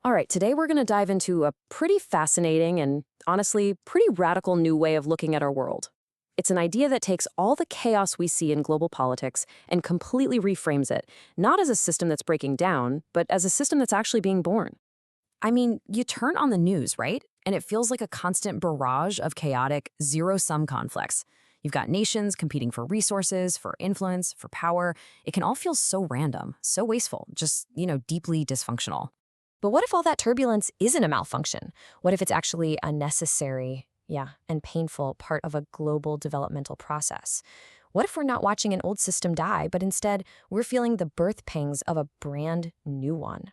All right, today we're going to dive into a pretty fascinating and, honestly, pretty radical new way of looking at our world. It's an idea that takes all the chaos we see in global politics and completely reframes it, not as a system that's breaking down, but as a system that's actually being born. I mean, you turn on the news, right? And it feels like a constant barrage of chaotic, zero-sum conflicts. You've got nations competing for resources, for influence, for power. It can all feel so random, so wasteful, just, deeply dysfunctional. But what if all that turbulence isn't a malfunction? What if it's actually a necessary, and painful part of a global developmental process? What if we're not watching an old system die, but instead we're feeling the birth pangs of a brand new one?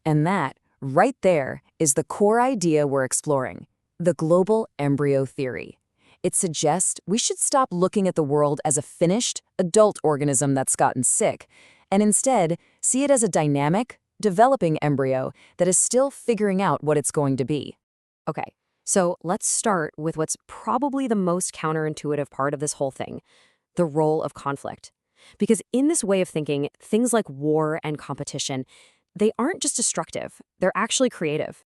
And that, right there, is the core idea we're exploring, the global embryo theory. It suggests we should stop looking at the world as a finished, adult organism that's gotten sick, and instead see it as a dynamic, developing embryo that is still figuring out what it's going to be. Okay, so let's start with what's probably the most counterintuitive part of this whole thing, the role of conflict. Because in this way of thinking, things like war and competition, they aren't just destructive, they're actually creative.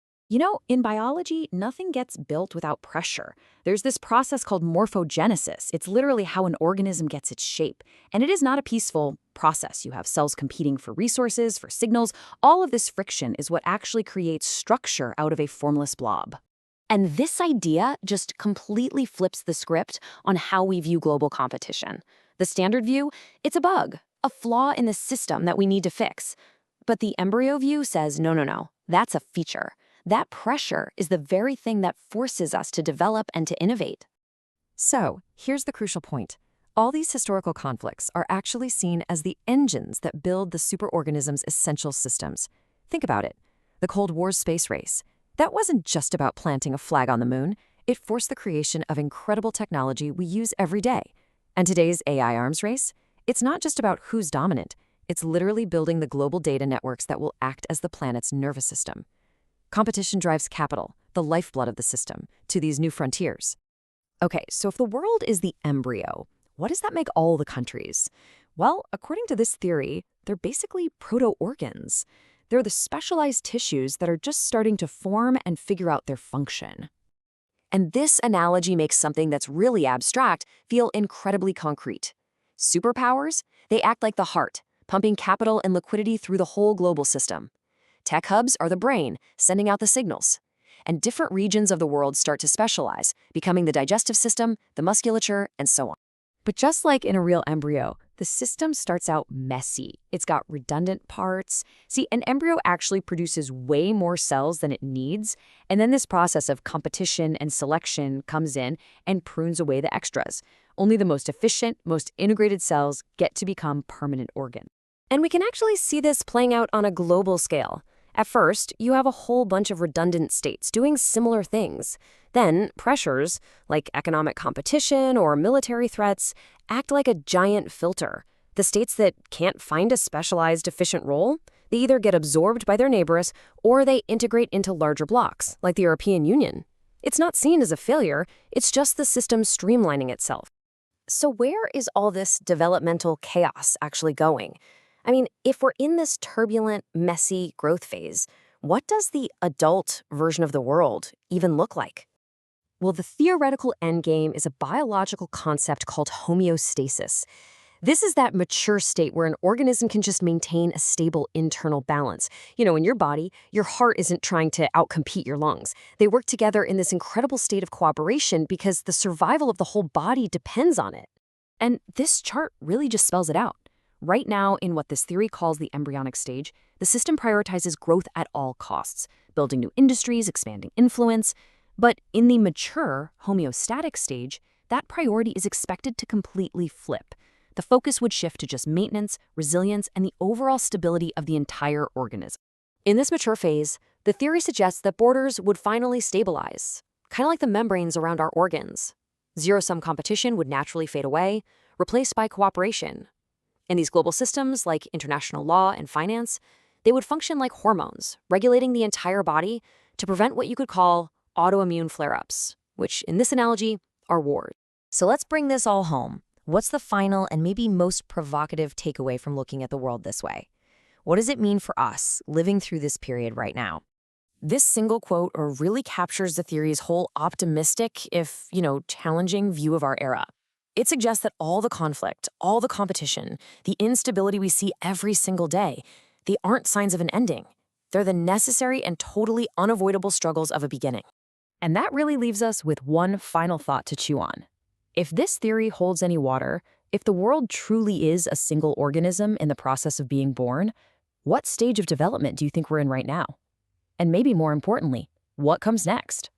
In biology, nothing gets built without pressure. There's this process called morphogenesis. It's literally how an organism gets its shape. And it is not a peaceful process. You have cells competing for resources, for signals. All of this friction is what actually creates structure out of a formless blob. And this idea just completely flips the script on how we view global competition. The standard view, it's a bug, a flaw in the system that we need to fix. But the embryo view says, no, that's a feature. That pressure is the very thing that forces us to develop and to innovate. So, here's the crucial point. All these historical conflicts are actually seen as the engines that build the superorganism's essential systems. Think about it. The Cold War's space race. That wasn't just about planting a flag on the moon. It forced the creation of incredible technology we use every day. And today's AI arms race? It's not just about who's dominant. It's literally building the global data networks that will act as the planet's nervous system. Competition drives capital, the lifeblood of the system, to these new frontiers. Okay, so if the world is the embryo, what does that make all the countries? Well, according to this theory, they're basically proto-organs. They're the specialized tissues that are just starting to form and figure out their function. And this analogy makes something that's really abstract feel incredibly concrete. Superpowers? They act like the heart, pumping capital and liquidity through the whole global system. Tech hubs are the brain, sending out the signals. And different regions of the world start to specialize, becoming the digestive system, the musculature, and so on. But just like in a real embryo, the system starts out messy. It's got redundant parts. See, an embryo actually produces way more cells than it needs, and then this process of competition and selection comes in and prunes away the extras. Only the most efficient, most integrated cells get to become permanent organs. And we can actually see this playing out on a global scale. At first, you have a whole bunch of redundant states doing similar things. Then, pressures, like economic competition or military threats, act like a giant filter. The states that can't find a specialized, efficient role, they either get absorbed by their neighbors or they integrate into larger blocks, like the European Union. It's not seen as a failure, it's just the system streamlining itself. So where is all this developmental chaos actually going? I mean, if we're in this turbulent, messy growth phase, what does the adult version of the world even look like? Well, the theoretical endgame is a biological concept called homeostasis. This is that mature state where an organism can just maintain a stable internal balance. In your body, your heart isn't trying to outcompete your lungs. They work together in this incredible state of cooperation because the survival of the whole body depends on it. And this chart really just spells it out. Right now, in what this theory calls the embryonic stage, the system prioritizes growth at all costs, building new industries, expanding influence. But in the mature, homeostatic stage, that priority is expected to completely flip. The focus would shift to just maintenance, resilience, and the overall stability of the entire organism. In this mature phase, the theory suggests that borders would finally stabilize, kind of like the membranes around our organs. Zero-sum competition would naturally fade away, replaced by cooperation. In these global systems, like international law and finance, they would function like hormones, regulating the entire body to prevent what you could call autoimmune flare-ups, which, in this analogy, are wars. So let's bring this all home. What's the final and maybe most provocative takeaway from looking at the world this way? What does it mean for us living through this period right now? This single quote really captures the theory's whole optimistic, if, challenging view of our era. It suggests that all the conflict, all the competition, the instability we see every single day, they aren't signs of an ending. They're the necessary and totally unavoidable struggles of a beginning. And that really leaves us with one final thought to chew on. If this theory holds any water, if the world truly is a single organism in the process of being born, what stage of development do you think we're in right now? And maybe more importantly, what comes next?